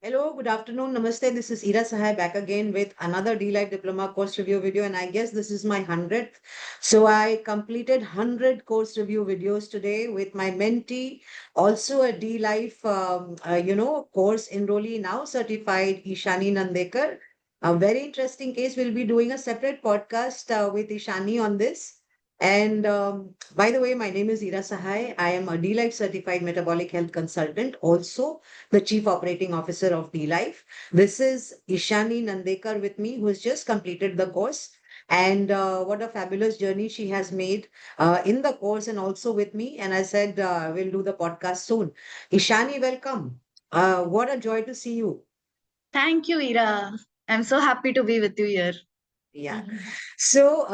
Hello, good afternoon. Namaste. This is Ira Sahai back again with another D-Life Diploma course review video. And I guess this is my 100th. So I completed 100 course review videos today with my mentee, also a D-Life, course enrollee now certified Ishani Nandekar. A very interesting case. We'll be doing a separate podcast with Ishani on this. And by the way, my name is Ira Sahai. I am a D-Life certified metabolic health consultant, also the Chief Operating Officer of D-Life. This is Ishani Nandekar with me, who has just completed the course. And what a fabulous journey she has made in the course and also with me. And I said, we'll do the podcast soon. Ishani, welcome. What a joy to see you. Thank you, Ira. I'm so happy to be with you here. Yeah. So,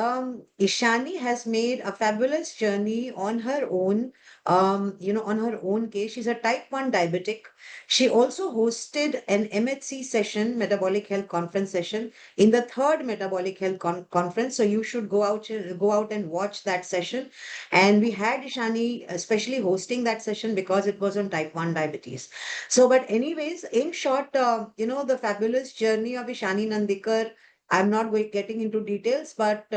Ishani has made a fabulous journey on her own, on her own case. She's a type 1 diabetic. She also hosted an MHC session, Metabolic Health Conference session, in the third Metabolic Health Conference. So you should go out and watch that session. And we had Ishani especially hosting that session because it was on type 1 diabetes. So, but anyways, in short, the fabulous journey of Ishani Nandikar. I'm not getting into details, but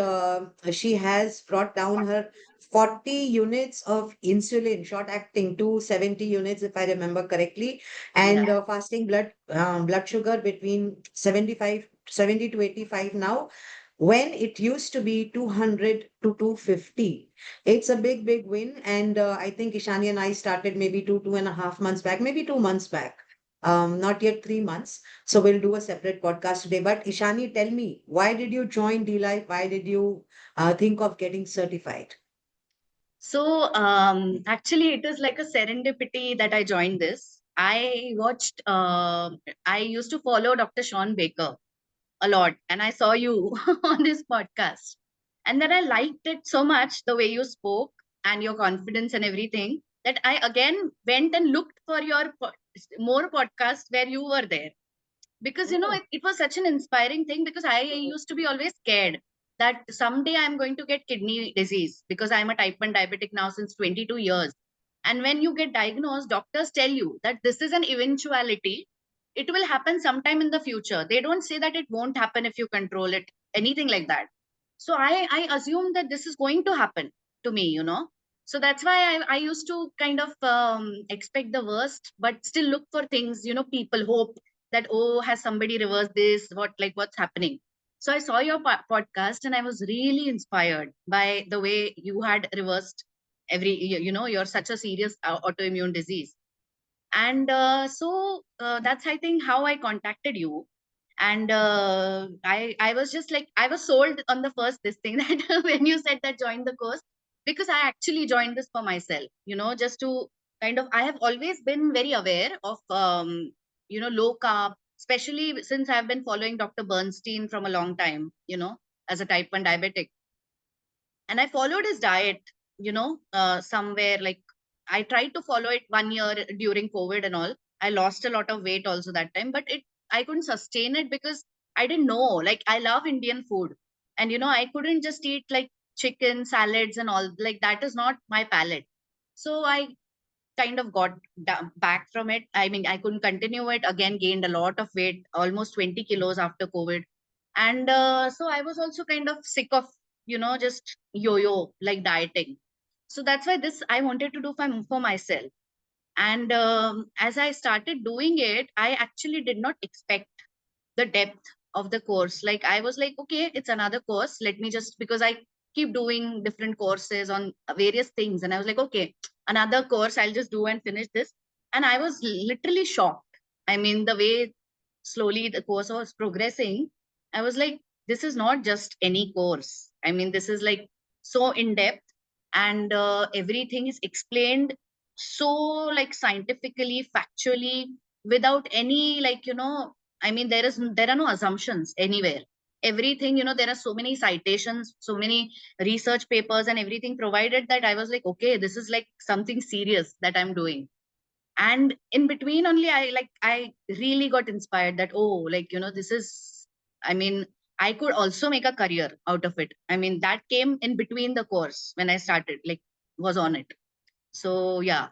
she has brought down her 40 units of insulin, short acting, to 70 units, if I remember correctly, and Yeah. fasting blood sugar between 70 to 85 now, when it used to be 200 to 250. It's a big, big win. And I think Ishani and I started maybe 2.5 months back, maybe 2 months back. Not yet 3 months. So we'll do a separate podcast today. But Ishani, tell me, why did you join D-Life? Why did you think of getting certified? Actually, it is like a serendipity that I joined this. I used to follow Dr. Sean Baker a lot, and I saw you on this podcast. And then I liked it so much, the way you spoke and your confidence and everything, that I again went and looked for your more podcasts where you were there, because Oh, it was such an inspiring thing, because I used to be always scared that someday I'm going to get kidney disease, because I'm a type 1 diabetic now since 22 years. And when you get diagnosed, doctors tell you that this is an eventuality. It will happen sometime in the future. They don't say that it won't happen if you control it, anything like that. So I assume that this is going to happen to me. So that's why I used to kind of expect the worst, but still look for things, people hope that, oh, has somebody reversed this, what's happening. So I saw your podcast, and I was really inspired by the way you had reversed you're such a serious autoimmune disease. And that's, I think, how I contacted you. And I was just like, I was sold on the first this thing that when you said that join the course, because I actually joined this for myself, just to kind of, I have always been very aware of low carb, especially since I've been following Dr. Bernstein from a long time, as a type 1 diabetic. And I followed his diet, somewhere, like, I tried to follow it 1 year during COVID and all. I lost a lot of weight also that time, but it I couldn't sustain it, because I didn't know, like, I love Indian food, and I couldn't just eat like chicken salads and all, like, that is not my palate. So I kind of got back from it. I mean, I couldn't continue it again, gained a lot of weight, almost 20 kilos after COVID. And so I was also kind of sick of, just yo-yo, like, dieting. So that's why this I wanted to do for myself. And as I started doing it, I actually did not expect the depth of the course. Like, I was like, okay, it's another course. Let me just, because I keep doing different courses on various things. And I was like, okay, another course, I'll just do and finish this. And I was literally shocked. I mean, the way slowly the course was progressing, I was like, this is not just any course. I mean, this is like so in depth, and everything is explained so, like, scientifically, factually, without any, like, I mean, there are no assumptions anywhere. Everything, there are so many citations, so many research papers and everything provided, that I was like, okay, this is like something serious that I'm doing. And in between only, I really got inspired that, oh, like, this is, I mean, I could also make a career out of it. I mean, that came in between the course when I started, like, was on it. So yeah.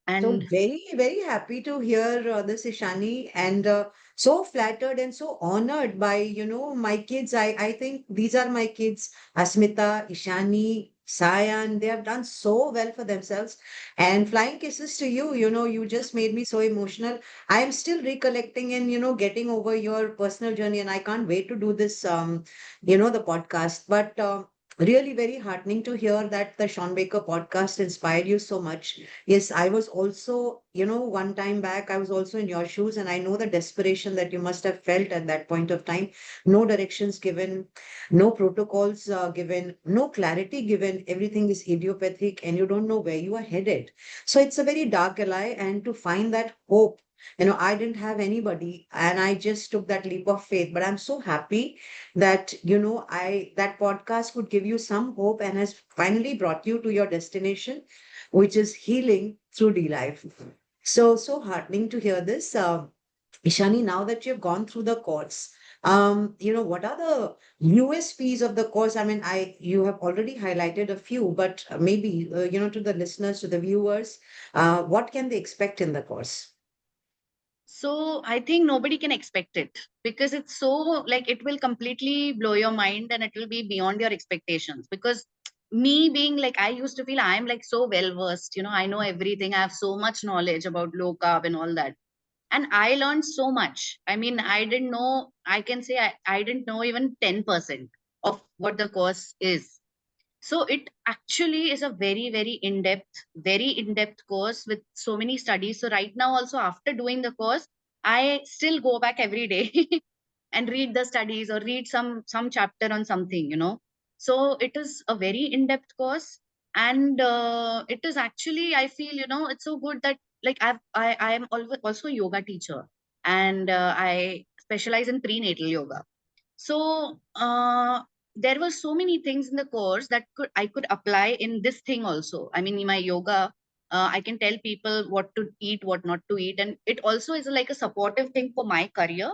So And very, very happy to hear this, Ishani, and so flattered and so honored by, my kids. I think these are my kids, Asmita, Ishani, Sayan. They have done so well for themselves. And flying kisses to you. You just made me so emotional. I am still recollecting and, getting over your personal journey, and I can't wait to do this, the podcast. But really very heartening to hear that the Sean Baker podcast inspired you so much. Yes, I was also, one time back, I was also in your shoes, and I know the desperation that you must have felt at that point of time. No directions given, no protocols given, no clarity given. Everything is idiopathic, and you don't know where you are headed. So it's a very dark alley, and to find that hope. I didn't have anybody, and I just took that leap of faith. But I'm so happy that, that podcast could give you some hope and has finally brought you to your destination, which is healing through D-Life. So heartening to hear this. Ishani, now that you've gone through the course, what are the USPs of the course? I mean, you have already highlighted a few, but maybe, to the listeners, to the viewers, what can they expect in the course? so I think nobody can expect it, because it's so, like, it will completely blow your mind and it will be beyond your expectations. Because me being like, I used to feel I'm like so well versed, I know everything, I have so much knowledge about low carb and all that. And I learned so much. I mean, I didn't know, I can say I didn't know even 10% of what the course is. So it actually is a very in-depth course with so many studies. So right now also, after doing the course, I still go back every day and read the studies or read some chapter on something, So it is a very in-depth course. And it is actually, I feel, it's so good that, like, I am also a yoga teacher, and I specialize in prenatal yoga. So there were so many things in the course that I could apply in this thing also. I mean, in my yoga, I can tell people what to eat, what not to eat, and it also is like a supportive thing for my career.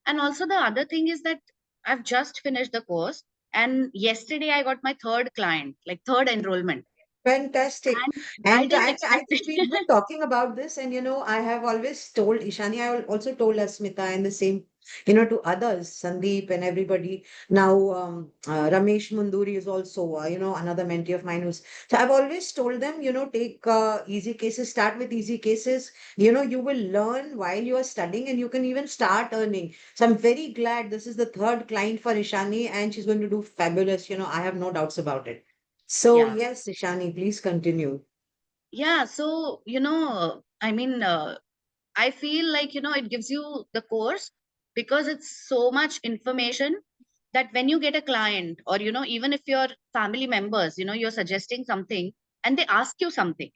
And also the other thing is that I've just finished the course, and yesterday I got my third client, like third enrollment, Fantastic. and I And didn't I expect think we've it. been talking about this, and I have always told Ishani, also told Asmita, and the same, to others, Sandeep and everybody. Now, Ramesh Munduri is also, another mentee of mine who's. So I've always told them, take easy cases, start with easy cases. You will learn while you are studying, and you can even start earning. So I'm very glad this is the third client for Ishani, and she's going to do fabulous. I have no doubts about it. So, Yeah. yes, Ishani, please continue. Yeah. So, I mean, I feel like, it gives you the course because it's so much information that when you get a client, or, even if your family members, you're suggesting something and they ask you something,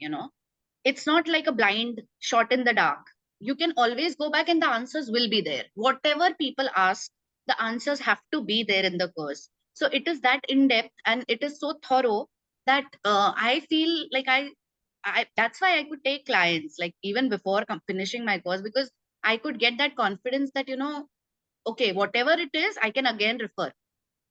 it's not like a blind shot in the dark. You can always go back and the answers will be there. Whatever people ask, the answers have to be there in the course. So it is that in depth and it is so thorough that I feel like that's why I could take clients like even before finishing my course, because I could get that confidence that, okay, whatever it is, I can again refer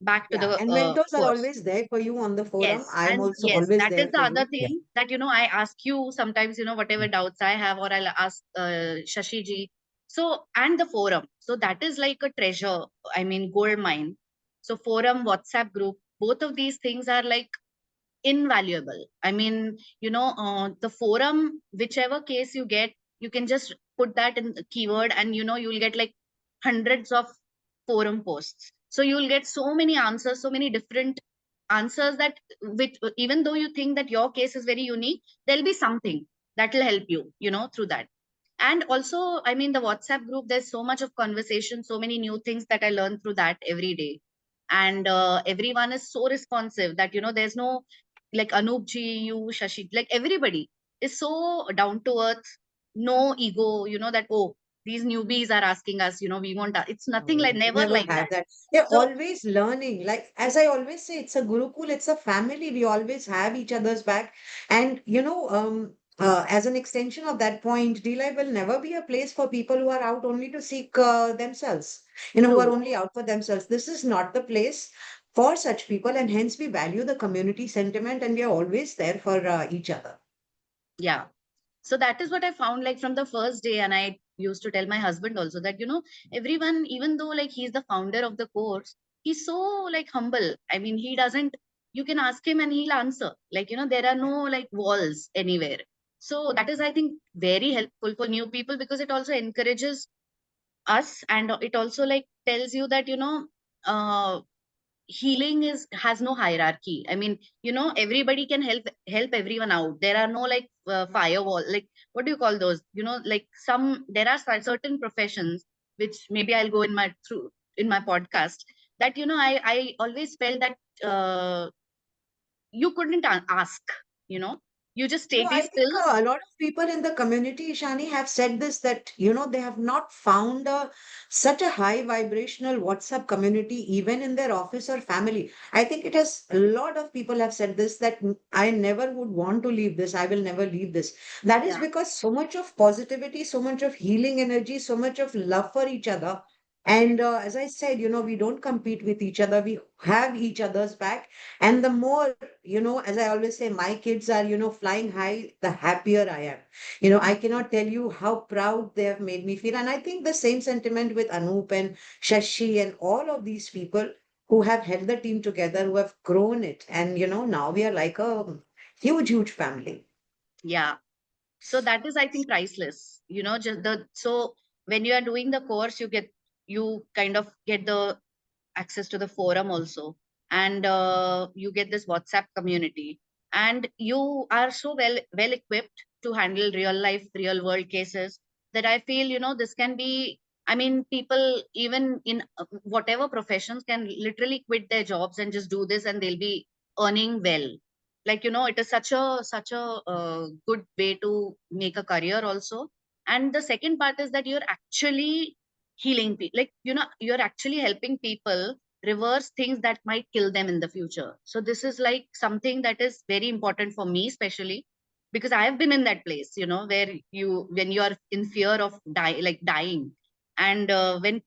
back to Yeah, the and mentors are course. always there for you on the forum. Yes, I'm and also yes, always that is there the for other you. Yeah. thing that, I ask you sometimes, whatever doubts I have, or I'll ask Shashi ji. So, and the forum. So that is like a treasure, I mean, gold mine. So forum, WhatsApp group, both of these things are like invaluable. I mean, the forum, whichever case you get, you can just put that in the keyword, and you'll get like hundreds of forum posts. So you'll get so many answers, so many different answers, that which, even though you think that your case is very unique, there'll be something that will help you, through that. And also, I mean, the WhatsApp group, there's so much of conversation, so many new things that I learn through that every day. And everyone is so responsive that, there's no, like, Anup ji, you, Shashi, like everybody is so down to earth, no ego, that, oh, these newbies are asking us, we want that. It's nothing, like, never Never like have that. that. They're So always learning. Like, as I always say, it's a Gurukul, it's a family. We always have each other's back. And, as an extension of that point, D-Live will never be a place for people who are out only to seek themselves, who are true. only out for themselves. This is not the place for such people. And hence, we value the community sentiment and we are always there for each other. Yeah. So that is what I found, like from the first day. And I used to tell my husband also that, everyone, even though like he's the founder of the course, he's so like humble. I mean, he doesn't, you can ask him and he'll answer. Like, there are no like walls anywhere. So that is, I think, very helpful for new people, because it also encourages us, and it also like tells you that, uh, healing is has no hierarchy. I mean, everybody can help everyone out. There are no like firewall, like what do you call those, like there are certain professions, which maybe I'll go in my podcast, that I always felt that you couldn't ask, you know you just No, take I these think pills. a lot of people in the community, Ishani, have said this that, they have not found such a high vibrational WhatsApp community, even in their office or family. I think it has a lot of people have said this that I never would want to leave this. I will never leave this. That is Yeah, because so much of positivity, so much of healing energy, so much of love for each other. And as I said, we don't compete with each other. We have each other's back. And the more, as I always say, my kids are, flying high, the happier I am. I cannot tell you how proud they have made me feel. And I think the same sentiment with Anup and Shashi and all of these people who have held the team together, who have grown it. And, now we are like a huge, huge family. yeah. So that is, I think, priceless. Just the so when you are doing the course, you kind of get the access to the forum also, and you get this WhatsApp community, and you are so well equipped to handle real life, real world cases, that I feel, this can be, I mean, people even in whatever professions can literally quit their jobs and just do this, and they'll be earning well. Like, it is such a good way to make a career also. And the second part is that you're actually healing people, like, you're actually helping people reverse things that might kill them in the future. So this is like something that is very important for me, especially because I have been in that place, where when you are in fear of dying, and when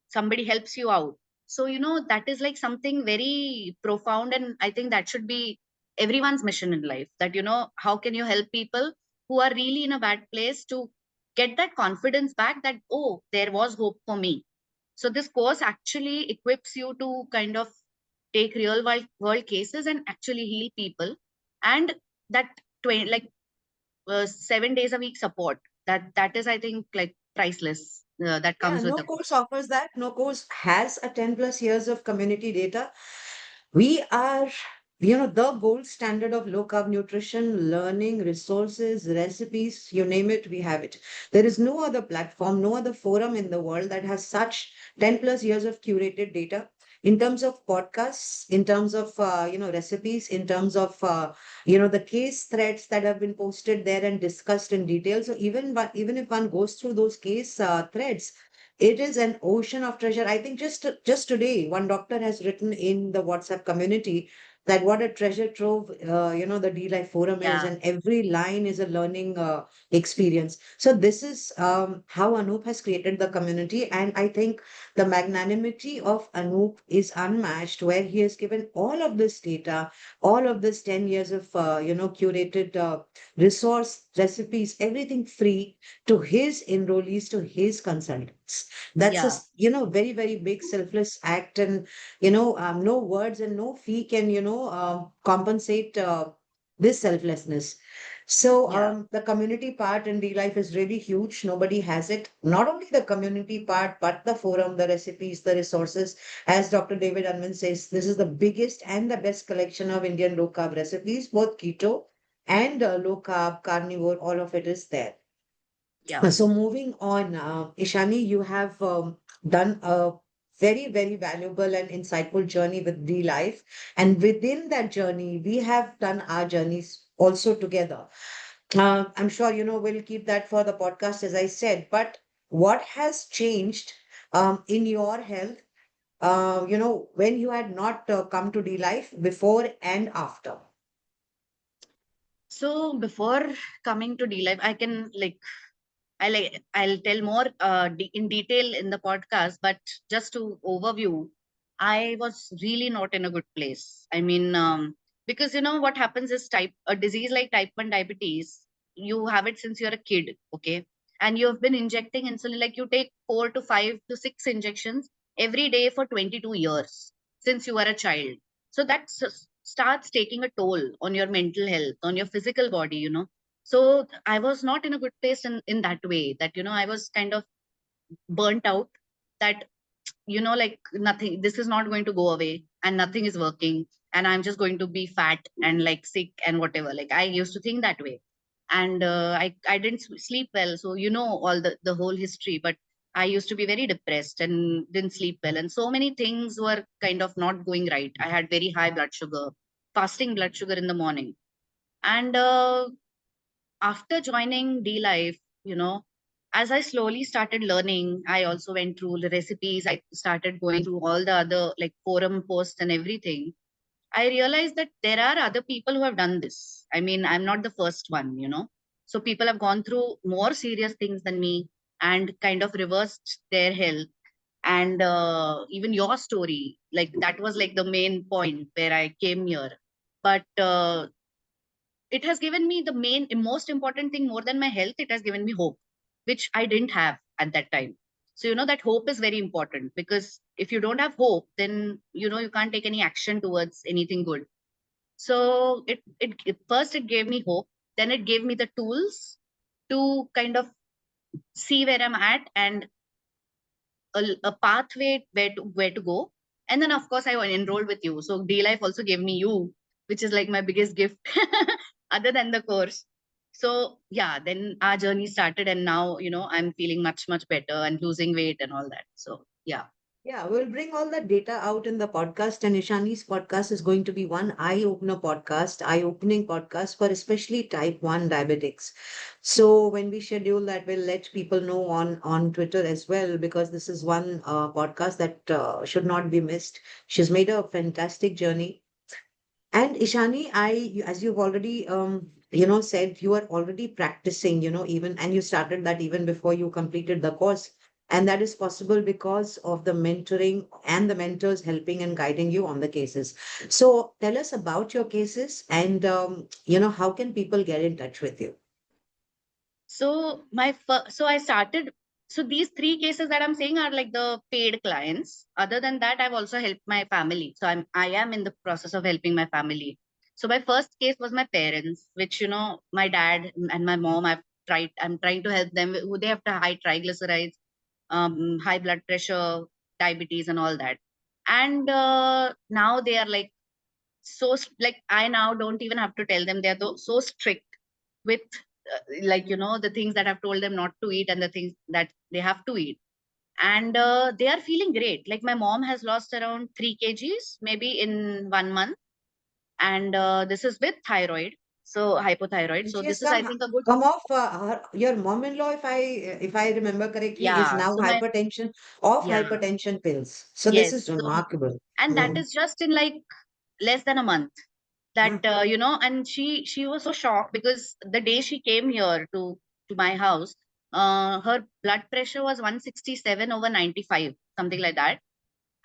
somebody helps you out. So that is like something very profound, and I think that should be everyone's mission in life, that how can you help people who are really in a bad place to get that confidence back, that, oh, there was hope for me. So this course actually equips you to kind of take real world cases and actually heal people. And that 20, like 7 days a week support, that is, I think, like priceless, that Yeah, comes with no the course course. offers that. No course has a 10 plus years of community data. We are, the gold standard of low carb nutrition, learning, resources, recipes, you name it, we have it. There is no other platform, no other forum in the world that has such 10 plus years of curated data in terms of podcasts, in terms of, recipes, in terms of, the case threads that have been posted there and discussed in detail. So even if one goes through those case threads, it is an ocean of treasure. I think just today, one doctor has written in the WhatsApp community that what a treasure trove, the D Life forum is, Yeah, and every line is a learning experience. So this is how Anup has created the community, and I think the magnanimity of Anup is unmatched, where he has given all of this data, all of this 10 years of curated resource recipes, everything free to his enrollees, to his consultants. That's a yeah, very very big selfless act, and no words and no fee can compensate this selflessness. So yeah, the community part in D Life is really huge. Nobody has it. Not only the community part, but the forum, the recipes, the resources. As Dr. David Unwin says, this is the biggest and the best collection of Indian low carb recipes, both keto and low carb, carnivore. All of it is there. yeah, So moving on, Ishani, you have done a very, very valuable and insightful journey with D Life. And within that journey, we have done our journeys also together. I'm sure, we'll keep that for the podcast, as I said. But what has changed in your health, when you had not come to D Life before and after? so before coming to D Life, I can like I'll tell more in detail in the podcast, but just to overview, I was really not in a good place. I mean, because what happens is, type a disease like type 1 diabetes, you have it since you're a kid, okay, and you have been injecting insulin, like you take 4 to 5 to 6 injections every day for 22 years since you were a child. So that starts taking a toll on your mental health, on your physical body, So I was not in a good place in that way, that, I was kind of burnt out, that, like nothing, this is not going to go away and nothing is working, and I'm just going to be fat and like sick and whatever. Like I used to think that way. And I didn't sleep well. So, all the whole history. But I used to be very depressed and didn't sleep well. And so many things were kind of not going right. I had very high blood sugar, fasting blood sugar in the morning. And after joining D Life, as I slowly started learning, I also went through the recipes. I started going through all the other like forum posts and everything. I realized that there are other people who have done this. I mean, I'm not the first one. So people have gone through more serious things than me and kind of reversed their health. And even your story, like that was like the main point where I came here. But it has given me the main most important thing, more than my health. It has given me hope, which I didn't have at that time. So that hope is very important, because if you don't have hope, then you can't take any action towards anything good. So it first it gave me hope, then it gave me the tools to kind of see where I'm at, and a pathway where to go. And then of course I enrolled with you. So D Life also gave me you, which is like my biggest gift other than the course. So yeah, then our journey started, and now I'm feeling much much better and losing weight and all that. So yeah. Yeah, we'll bring all that data out in the podcast, and Ishani's podcast is going to be one eye-opener podcast, eye-opening podcast for especially type 1 diabetics. So when we schedule that, we'll let people know on Twitter as well, because this is one podcast that should not be missed. She's made a fantastic journey. And Ishani, as you've already said, you are already practicing, even, and you started that even before you completed the course. And that is possible because of the mentoring and the mentors helping and guiding you on the cases. So tell us about your cases, and how can people get in touch with you? So I started. So these three cases that I'm saying are like the paid clients. Other than that, I've also helped my family. So I am in the process of helping my family. So my first case was my parents, which my dad and my mom. I'm trying to help them. Who they have to high triglycerides, high blood pressure, diabetes, and all that. And now they are like like I now don't even have to tell them. They're so strict with like the things that I've told them not to eat and the things that they have to eat. And they are feeling great. Like my mom has lost around 3 kgs maybe in 1 month. And this is with thyroid, so hypothyroid. And So she has this is, I think, a good. come off your mom-in-law, if I remember correctly, is Yeah, now so my yeah, hypertension pills. So this is yes. So, remarkable. and that Mm. is just in like less than a month. That Yeah. and she was so shocked, because the day she came here to my house, her blood pressure was 167 over 95, something like that.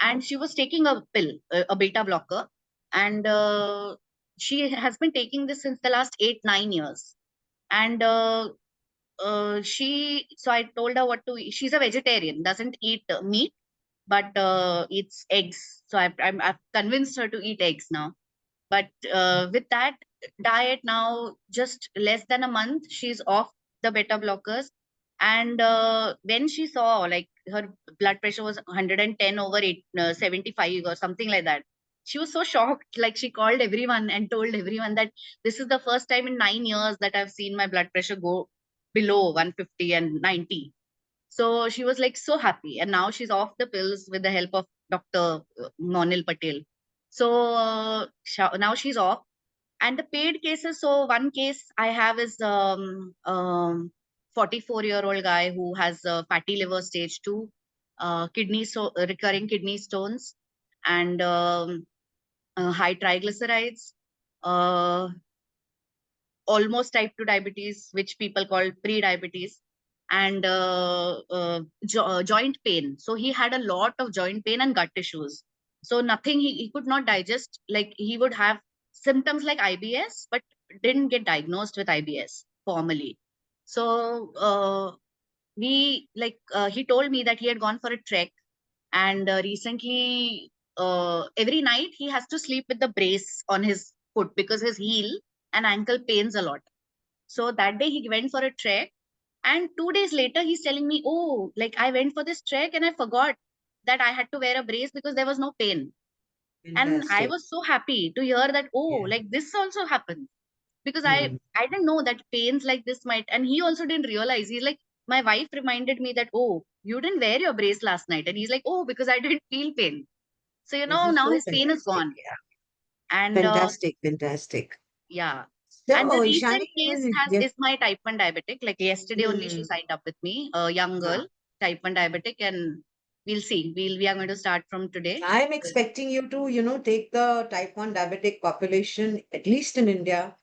And she was taking a pill, a beta blocker. And she has been taking this since the last 8 9 years. And so I told her what to eat. She's a vegetarian, doesn't eat meat, but eats eggs. So I've convinced her to eat eggs now. But with that diet now, just less than a month, she's off the beta blockers. And when she saw like her blood pressure was 110 over 75 or something like that, she was so shocked. Like she called everyone and told everyone that this is the first time in 9 years that I've seen my blood pressure go below 150 and 90. So she was like so happy, and now she's off the pills with the help of Dr. Monil Patel. So now she's off. And the paid cases. So one case I have is 44-year-old guy who has fatty liver stage 2, recurring kidney stones, and high triglycerides, uh, almost type 2 diabetes, which people call pre-diabetes, and joint pain. So he had a lot of joint pain and gut issues. So nothing, he could not digest. Like he would have symptoms like IBS, but didn't get diagnosed with IBS. formally. So he told me that he had gone for a trek, and recently every night he has to sleep with the brace on his foot because his heel and ankle pains a lot. So that day he went for a trek, and 2 days later he's telling me, oh, like I went for this trek and I forgot that I had to wear a brace because there was no pain. And I Fantastic. was so happy to hear that, oh, Yeah. like this also happens, because Mm. I didn't know that pains like this might. And he also didn't realize. He's like, my wife reminded me that, oh, you didn't wear your brace last night, and he's like, oh, because I didn't feel pain. So This is now so his pain is fantastic. gone. Yeah. And Fantastic. Fantastic. yeah. So, And the Ishani, recent case yeah. is my type 1 diabetic. Like yesterday only she Mm. signed up with me, a young girl, type 1 diabetic, and we'll see. We are going to start from today. I'm expecting you to, take the type 1 diabetic population, at least in India,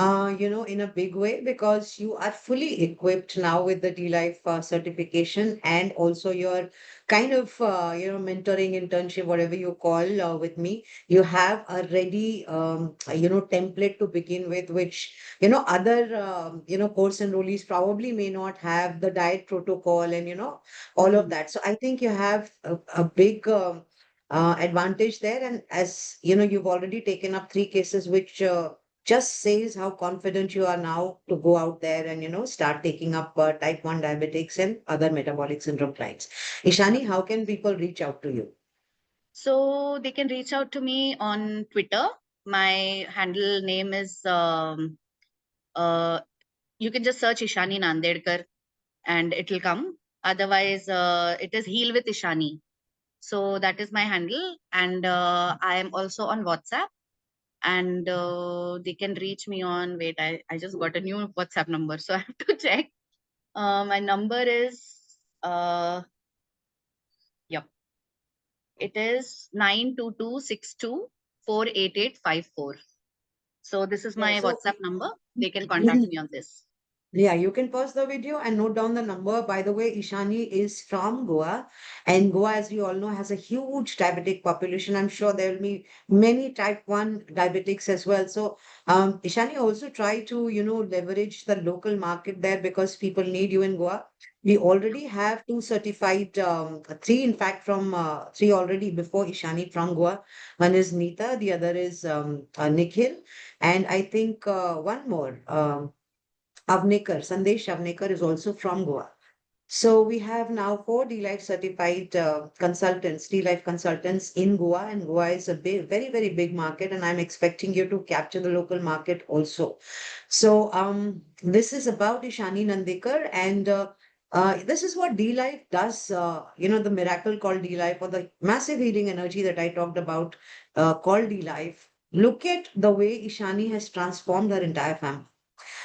in a big way because you are fully equipped now with the D-Life certification and also your kind of, mentoring internship, whatever you call with me. You have a ready, template to begin with, which, other, course enrollees probably may not have the diet protocol and, all of Hmm. that. So I think you have a big, advantage there. And as you know, you've already taken up 3 cases, which just says how confident you are now to go out there and start taking up type 1 diabetics and other metabolic syndrome clients. Yeah. Ishani, how can people reach out to you? So they can reach out to me on Twitter. My handle name is you can just search Ishani Nandedkar and it will come. Otherwise, it is Heal with Ishani. So that is my handle, and I am also on WhatsApp. And they can reach me on. Wait, I just got a new WhatsApp number, so I have to check. My number is yep, it is 92262488854. So this is Yeah, my so WhatsApp number. They can contact me on this. yeah, you can pause the video and note down the number. By the way, Ishani is from Goa, and Goa, as we all know, has a huge diabetic population. I'm sure there will be many type 1 diabetics as well. So, Ishani, also try to, leverage the local market there because people need you in Goa. We already have 2 certified, three, in fact, from three already before Ishani from Goa. One is Nita, the other is Nikhil, and I think one more. Avnekar, Sandesh Avnekar is also from Goa. So we have now 4 D-Life certified D-Life consultants in Goa, and Goa is a big, very, very big market, and I'm expecting you to capture the local market also. So this is about Ishani Nandekar, and this is what D-Life does. The miracle called D-Life, or the massive healing energy that I talked about, called D-Life. Look at the way Ishani has transformed her entire family.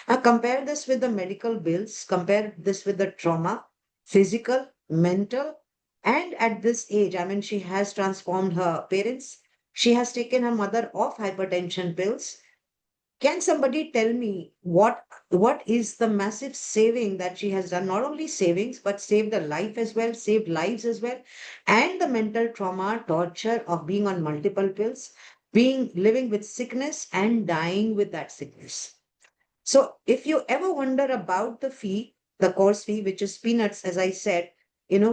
Now compare this with the medical bills, compare this with the trauma, physical, mental, and at this age, I mean, she has transformed her parents. She has taken her mother off hypertension pills. Can somebody tell me what is the massive saving that she has done? Not only savings, but saved a life as well, saved lives as well, and the mental trauma, torture of being on multiple pills, being living with sickness and dying with that sickness. So if you ever wonder about the fee, the course fee, which is peanuts, as I said,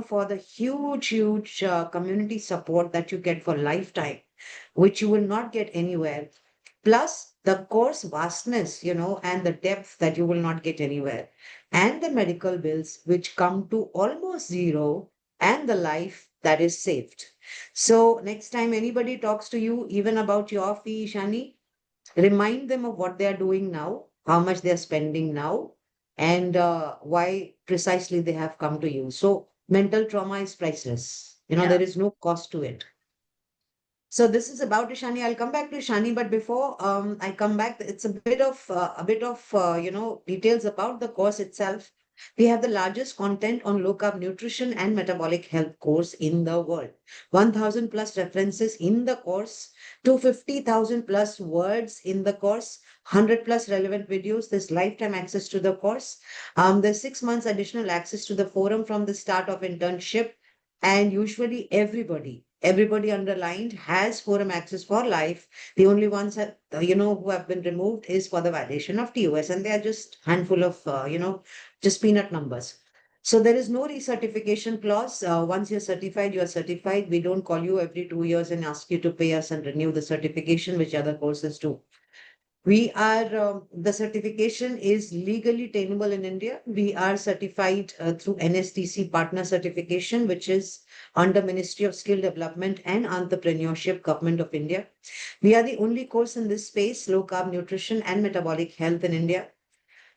for the huge, huge community support that you get for lifetime, which you will not get anywhere, plus the course vastness, and the depth that you will not get anywhere, and the medical bills, which come to almost zero, and the life that is saved. So next time anybody talks to you, even about your fee, Shani, remind them of what they are doing now, how much they are spending now, and why precisely they have come to you. So mental trauma is priceless. Yeah. There is no cost to it. So this is about Ishani. I'll come back to Ishani, but before I come back, it's a bit of details about the course itself. We have the largest content on low carb nutrition and metabolic health course in the world. 1,000 plus references in the course, 250,000 plus words in the course, 100 plus relevant videos. There's lifetime access to the course. There's 6 months additional access to the forum from the start of internship, and usually everybody everybody underlined has forum access for life. The only ones that, who have been removed is for the validation of TOS, and they are just handful of, just peanut numbers. So there is no recertification clause. Once you're certified, you're certified. We don't call you every 2 years and ask you to pay us and renew the certification, which other courses do. The certification is legally attainable in India. We are certified through NSTC partner certification, which is under Ministry of Skill Development and Entrepreneurship, Government of India. We are the only course in this space, low carb nutrition and metabolic health in India.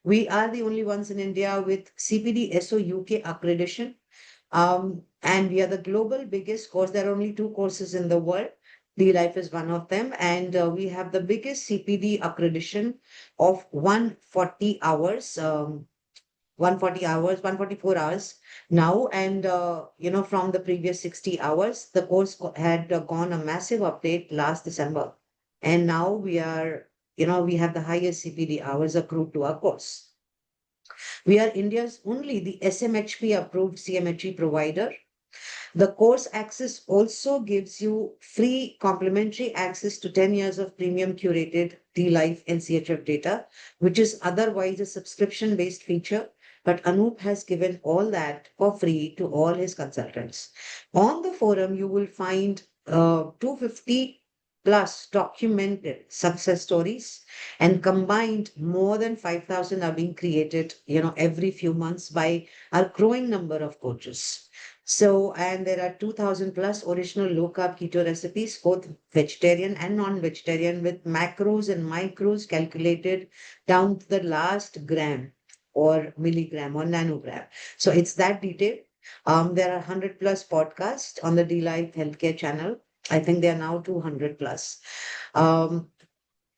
We are the only ones in India with CPD SO UK accreditation. And we are the global biggest course. There are only two courses in the world. D-Life is one of them. And we have the biggest CPD accreditation of 140 hours, 140 hours, 144 hours now. And, from the previous 60 hours, the course had gone a massive update last December. And now we have the highest CPD hours accrued to our course. We are India's only the SMHP approved CMHE provider. The course access also gives you free complimentary access to 10 years of premium curated D-Life and CHF data, which is otherwise a subscription-based feature. But Anup has given all that for free to all his consultants. On the forum, you will find 250 plus documented success stories, and combined more than 5,000 are being created, every few months by our growing number of coaches. So, and there are 2,000 plus original low carb keto recipes, both vegetarian and non-vegetarian, with macros and micros calculated down to the last gram or milligram or nanogram. So it's that detailed. There are 100 plus podcasts on the D-Life Healthcare channel. I think they are now 200 plus. Um,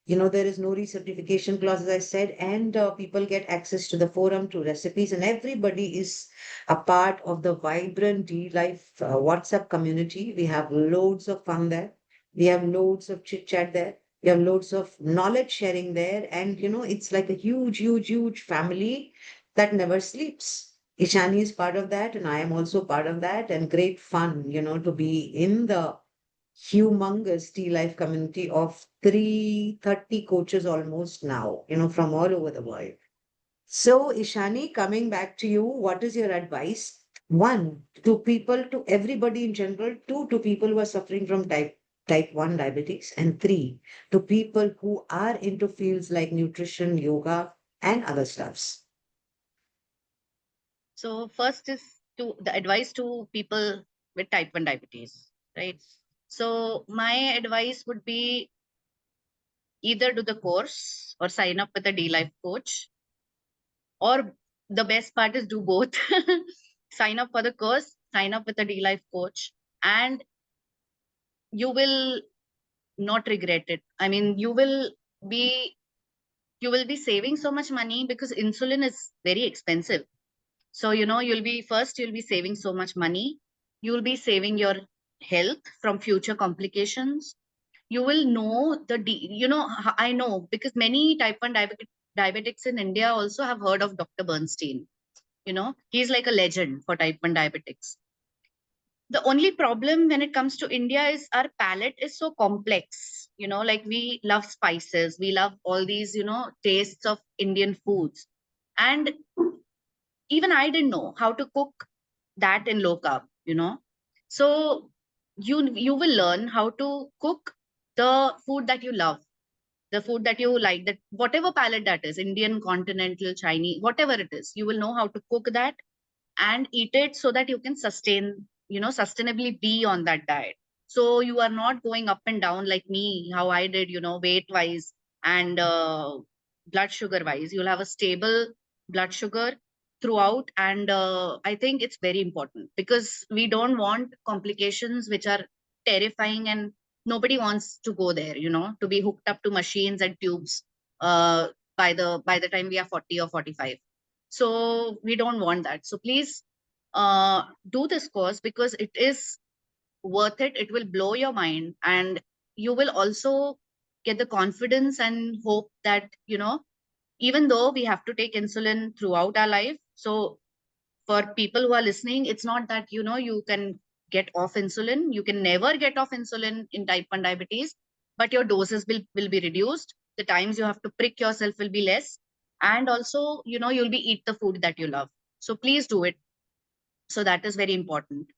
there is no recertification clause, as I said, and people get access to the forum, to recipes, and everybody is a part of the vibrant D-Life WhatsApp community. We have loads of fun there. We have loads of chit chat there. We have loads of knowledge sharing there. And, it's like a huge, huge, huge family that never sleeps. Ishani is part of that, and I am also part of that, and great fun, to be in the humongous T-Life community of 330 coaches almost now, from all over the world. So, Ishani, coming back to you, what is your advice? One, to people, to everybody in general. Two, to people who are suffering from type 1 diabetes. And three, to people who are into fields like nutrition, yoga, and other stuffs. So first is to the advice to people with type 1 diabetes, right? So my advice would be either do the course or sign up with a D-Life coach, or the best part is do both. Sign up for the course, sign up with a D-Life coach, and you will not regret it. I mean, be you will be saving so much money because insulin is very expensive. So, you'll be saving so much money. You'll be saving your health from future complications. You will know I know because many type 1 diabetics in India also have heard of Dr. Bernstein. He's like a legend for type 1 diabetics. The only problem when it comes to India is our palate is so complex. Like we love spices, we love all these, tastes of Indian foods. And even I didn't know how to cook that in low carb, So you will learn how to cook the food that you love, the food that you like, that whatever palate that is, Indian, continental, Chinese, whatever it is, you will know how to cook that and eat it so that you can sustainably be on that diet. So you are not going up and down like me, how I did, weight wise and blood sugar wise. You'll have a stable blood sugar throughout. And I think it's very important because we don't want complications which are terrifying, and nobody wants to go there, to be hooked up to machines and tubes by the time we are 40 or 45. So we don't want that. So please do this course because it is worth it. It will blow your mind, and you will also get the confidence and hope that, even though we have to take insulin throughout our life. So for people who are listening, it's not that, you can get off insulin. You can never get off insulin in type 1 diabetes, but your doses will be reduced. The times you have to prick yourself will be less. And also, you'll be eat the food that you love. So please do it. So that is very important.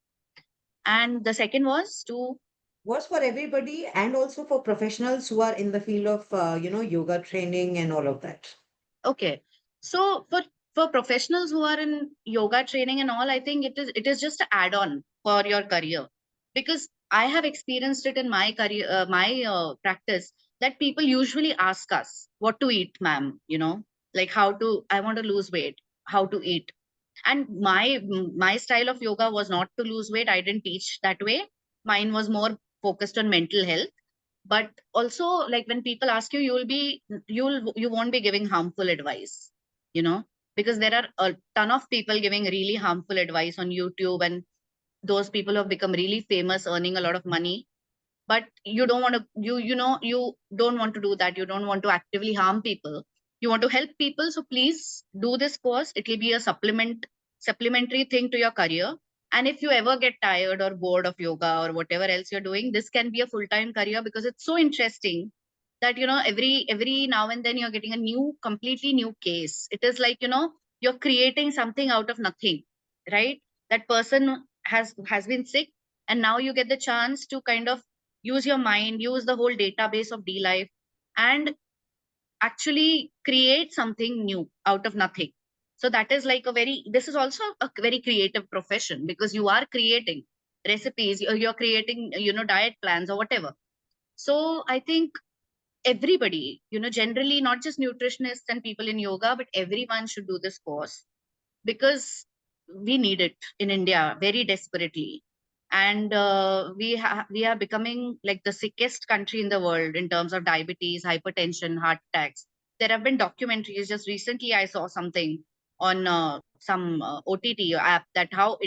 And the second was to Was for everybody and also for professionals who are in the field of, yoga training and all of that. Okay. So for professionals who are in yoga training and all, I think it is just an add-on for your career, because I have experienced it in my career, my practice, that people usually ask us what to eat, ma'am. Like I want to lose weight, how to eat. And my style of yoga was not to lose weight. I didn't teach that way. Mine was more focused on mental health. But also, like, when people ask you, you won't be giving harmful advice, you know because there are a ton of people giving really harmful advice on YouTube, and those people have become really famous, earning a lot of money. But you don't want to you don't want to do that. You don't want to actively harm people. You want to help people. So please do this course. It will be a supplementary thing to your career. And if you ever get tired or bored of yoga or whatever else you're doing, this can be a full-time career, because it's so interesting that every now and then you're getting a completely new case. It is like, you're creating something out of nothing, right? That person has been sick, and now you get the chance to kind of use your mind, use the whole database of D Life, and actually create something new out of nothing. So that is like this is also a very creative profession, because you are creating recipes, you're creating, diet plans or whatever. So I think everybody, generally, not just nutritionists and people in yoga, but everyone should do this course, because we need it in India very desperately. And we are becoming like the sickest country in the world in terms of diabetes, hypertension, heart attacks. There have been documentaries. Just recently, I saw something on some OTT app, that how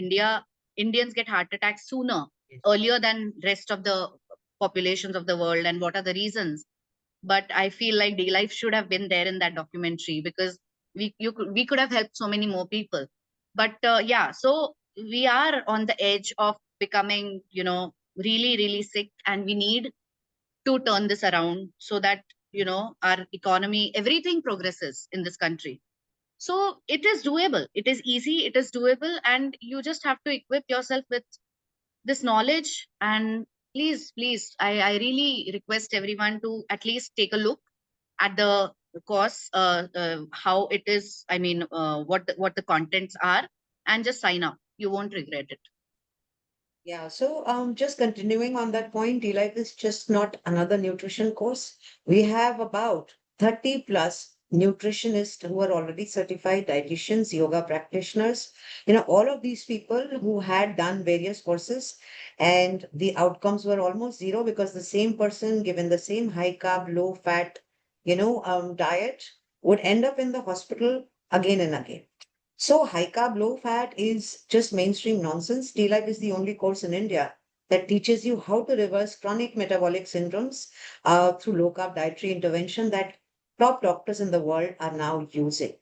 Indians get heart attacks sooner, Yes. earlier than rest of the populations of the world, and what are the reasons. But I feel like D Life should have been there in that documentary, because we could have helped so many more people. But yeah, so we are on the edge of becoming, really, really sick, and we need to turn this around, so that, our economy, everything progresses in this country. So it is doable. It is easy. It is doable, and you just have to equip yourself with this knowledge. And please, I really request everyone to at least take a look at the course, how it is, I mean, what the contents are, and just sign up. You won't regret it. Yeah, so just continuing on that point, D-Life is just not another nutrition course. We have about 30 plus nutritionists who are already certified dietitians, yoga practitioners, all of these people who had done various courses, and the outcomes were almost zero, because the same person given the same high carb, low fat, diet would end up in the hospital again and again. So high carb, low fat is just mainstream nonsense. D-Life is the only course in India that teaches you how to reverse chronic metabolic syndromes through low carb dietary intervention that top doctors in the world are now using.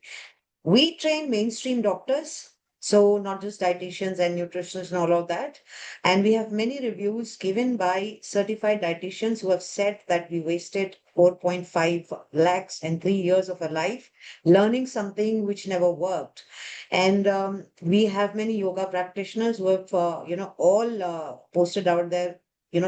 We train mainstream doctors, so not just dietitians and nutritionists and all of that. And we have many reviews given by certified dietitians who have said that we wasted 4.5 lakhs and 3 years of our life learning something which never worked. And we have many yoga practitioners who have, all posted out their,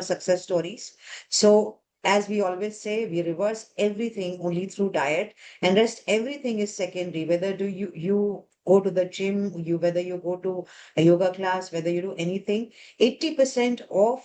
success stories. So as we always say, we reverse everything only through diet, and rest everything is secondary. Whether do you go to the gym, whether you go to a yoga class, whether you do anything, 80% of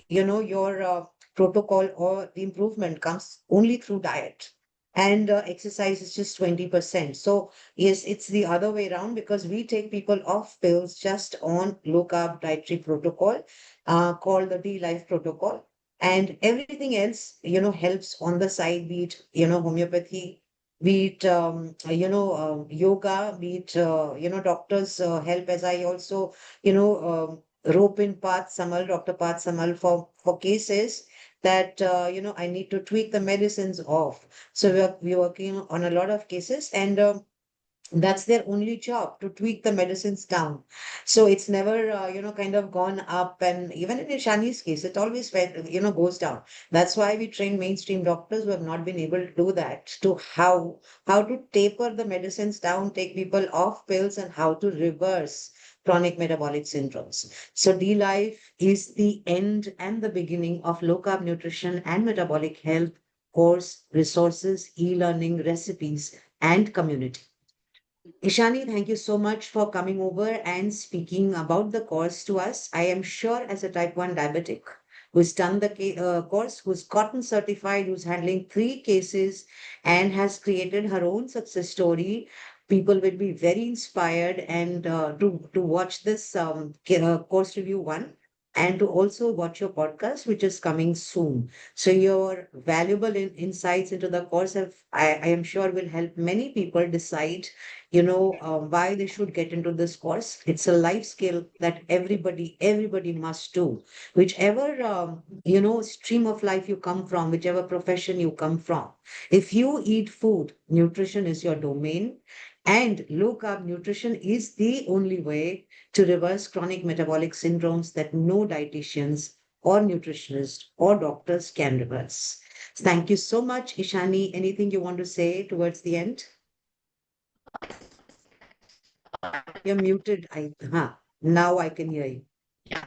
your protocol or the improvement comes only through diet. And exercise is just 20%. So yes, it's the other way around, because we take people off pills just on low carb dietary protocol, called the D Life protocol. And everything else, helps on the side, be it, homeopathy, be it, yoga, be it, doctors help, as I also, rope in Dr. Path Samal for cases that, I need to tweak the medicines off. So we're working on a lot of cases. And That's their only job, to tweak the medicines down. So it's never, kind of gone up. And even in Ishani's case, it always, goes down. That's why we train mainstream doctors who have not been able to do that, to how to taper the medicines down, take people off pills, and how to reverse chronic metabolic syndromes. So D-Life is the end and the beginning of low carb nutrition and metabolic health course, resources, e-learning, recipes, and community. Ishani, thank you so much for coming over and speaking about the course to us. I am sure, as a type 1 diabetic who's done the course, who's gotten certified, who's handling 3 cases, and has created her own success story, people will be very inspired and to watch this course review one, and to also watch your podcast, which is coming soon. So your valuable insights into the course I am sure will help many people decide, why they should get into this course. It's a life skill that everybody must do. Whichever, stream of life you come from, whichever profession you come from, if you eat food, nutrition is your domain. And low carb nutrition is the only way to reverse chronic metabolic syndromes that no dietitians or nutritionists or doctors can reverse. Thank you so much, Ishani. Anything you want to say towards the end? You're muted. Now I can hear you. Yeah,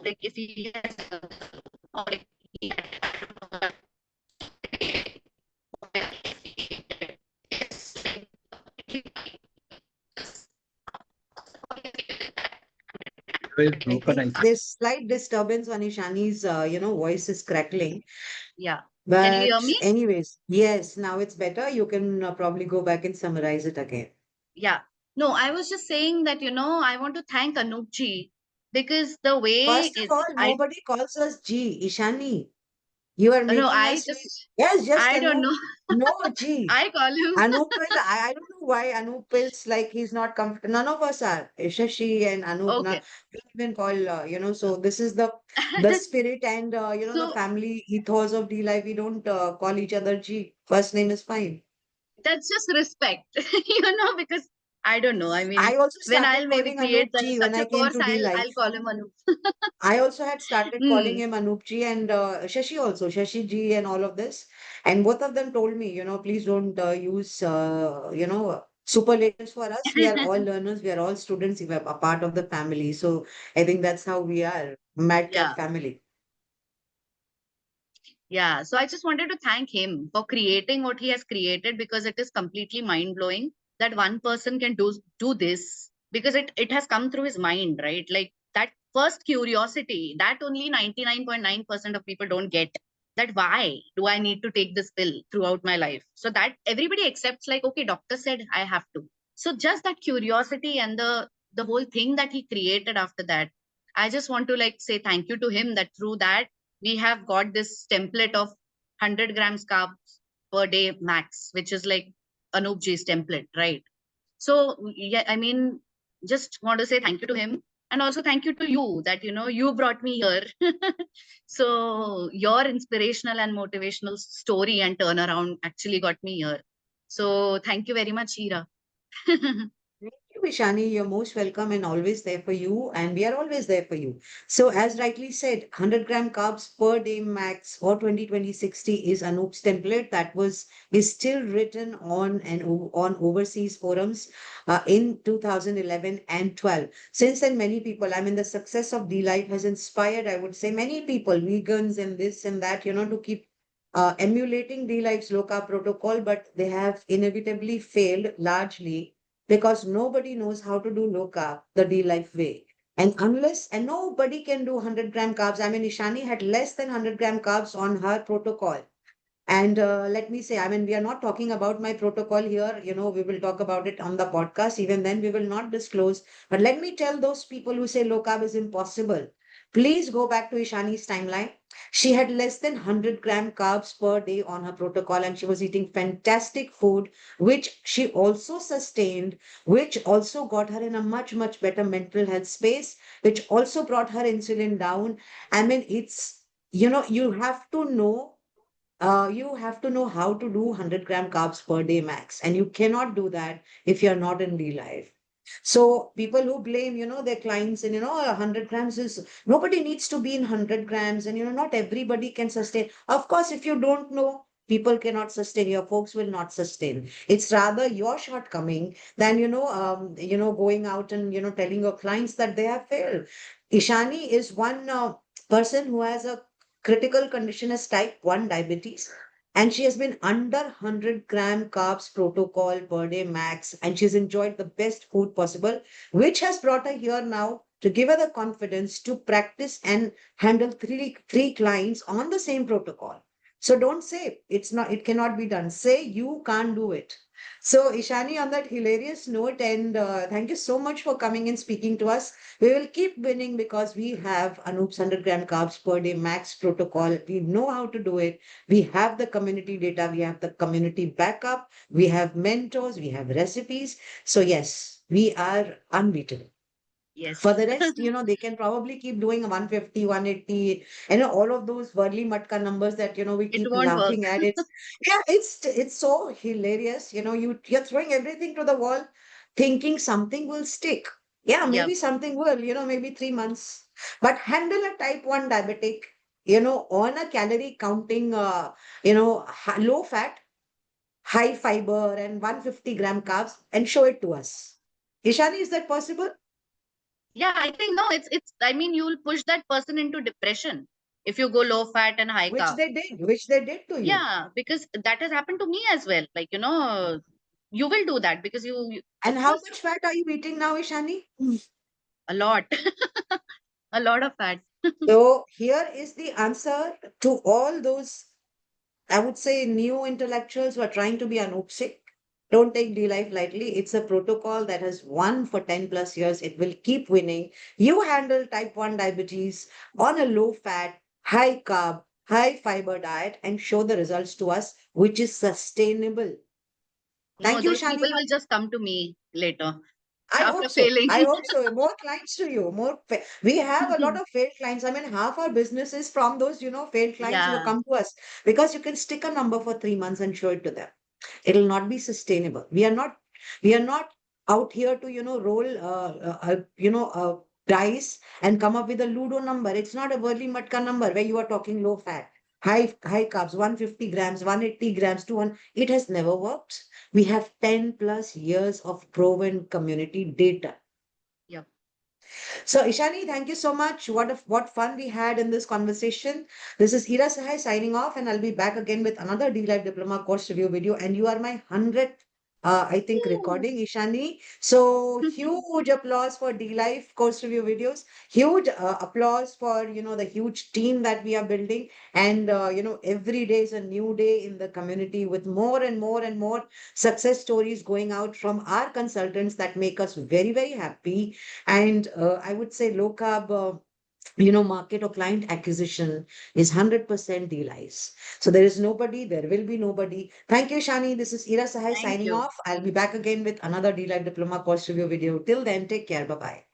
like if he has or if he has Always I broken, think I think. there's slight disturbance on Ishani's, voice is crackling. yeah. Can you hear But me? anyways, yes, now it's better. You can probably go back and summarize it again. Yeah. No, I was just saying that, I want to thank Anoopji because the way First of it, all, I, nobody calls us G, Ishani. You are no, making I us wait. just, Yes, just I don't Anup. know. No, G. I call him. Anup is, I don't know why Anup is like he's not comfortable. None of us are. Shashi and Anup, Okay. we don't even call, so this is the spirit and, the So family ethos of D Life. We don't call each other G. First name is fine. that's just respect, because I don't know. I mean, I also when started I'll maybe calling Anup create that G when such I a came course, to D I'll Life. call him Anup. I also had started calling Hmm. him Anoopji and Shashi also, Shashi ji and all of this. And both of them told me, please don't use, superlatives for us. We are all learners, we are all students, we are a part of the family. So I think that's how we are, Madcap Yeah. family. Yeah, so I just wanted to thank him for creating what he has created because it is completely mind blowing that one person can do this because it has come through his mind, right? Like that first curiosity that only 99.9% of people don't get. That why do I need to take this pill throughout my life? So that everybody accepts like okay, doctor said I have to. So just that curiosity and the whole thing that he created after that, I just want to like say thank you to him that through that we have got this template of 100 grams carbs per day max, which is like Anoopji's template, right? So, yeah, I mean, just want to say thank you to him. And also thank you to you that, you brought me here. So, your inspirational and motivational story and turnaround actually got me here. So, thank you very much, Ira. Thank you, Ishani. You're most welcome and always there for you. And we are always there for you. So, as rightly said, 100-gram carbs per day max for 2020-60 is Anoop's template that is still written on overseas forums in 2011 and 12. Since then, many people, I mean, the success of D Life has inspired, I would say, many people, vegans and this and that, to keep emulating D Life's low carb protocol, but they have inevitably failed largely because nobody knows how to do low carb the D life way. And nobody can do 100-gram carbs. I mean, Ishani had less than 100-gram carbs on her protocol. And let me say, I mean, we are not talking about my protocol here. We will talk about it on the podcast. Even then, we will not disclose. But let me tell those people who say low carb is impossible. Please go back to Ishani's timeline. She had less than 100-gram carbs per day on her protocol, and she was eating fantastic food, which she also sustained, which also got her in a much, much better mental health space, which also brought her insulin down. I mean, you have to know you have to know how to do 100-gram carbs per day max, and you cannot do that if you're not in real life. So people who blame, their clients and, 100 grams is, nobody needs to be in 100 grams and, not everybody can sustain. Of course, if you don't know, people cannot sustain, your folks will not sustain. It's rather your shortcoming than, going out and, telling your clients that they have failed. Ishani is one person who has a critical condition as type 1 diabetes. And she has been under 100-gram carbs protocol per day max. And she's enjoyed the best food possible, which has brought her here now to give her the confidence to practice and handle three clients on the same protocol. So don't say it cannot be done. Say you can't do it. So Ishani, on that hilarious note, and thank you so much for coming and speaking to us. We will keep winning because we have Anoop's 100-gram carbs per day max protocol. We know how to do it. We have the community data, we have the community backup, we have mentors, we have recipes. So, yes, we are unbeatable. For Yes. the rest, they can probably keep doing 150, 180, all of those Worli Matka numbers that, we It keep won't work. laughing at. It's so hilarious. You're throwing everything to the wall, thinking something will stick. Yeah, Yep. maybe something will, maybe 3 months. But handle a type 1 diabetic, on a calorie counting, low fat, high fiber, and 150-gram carbs and show it to us. Ishani, is that possible? Yeah, I think no, it's I mean you will push that person into depression if you go low fat and high carb. Which they did to you. Yeah, because that has happened to me as well. Like, you will do that because And of how course, much fat are you eating now, Ishani? a lot, a lot of fat. So here is the answer to all those, I would say, new intellectuals who are trying to be anoxic. Don't take D-Life lightly. It's a protocol that has won for 10 plus years. It will keep winning. You handle type 1 diabetes on a low fat, high carb, high fiber diet and show the results to us, which is sustainable. No, Thank you, those people Shani. will just come to me later I after hope so. failing. I hope so. More clients to you. We have a lot of failed clients. I mean, half our business is from those, failed clients who have Yeah. come to us because you can stick a number for 3 months and show it to them. It'll not be sustainable. We are not out here to, roll, dice and come up with a Ludo number. It's not a Worli Matka number where you are talking low fat, high carbs, 150 grams, 180 grams, 200. It has never worked. We have 10 plus years of proven community data. Yep. So, Ishani, thank you so much. What fun we had in this conversation. This is Ira Sahai signing off, and I'll be back again with another D-Life Diploma course review video. And you are my 100th, I think, Woo. recording, Ishani. So, huge applause for D-Life course review videos. Huge applause for, the huge team that we are building. And, every day is a new day in the community with more and more and more success stories going out from our consultants that make us very, very happy. And I would say low carb, market or client acquisition is 100% DLIs. So there is nobody, there will be nobody. Thank you, Shani. This is Ira Sahai Thank signing you. off. I'll be back again with another DLive Diploma course review video. Till then, take care. Bye bye.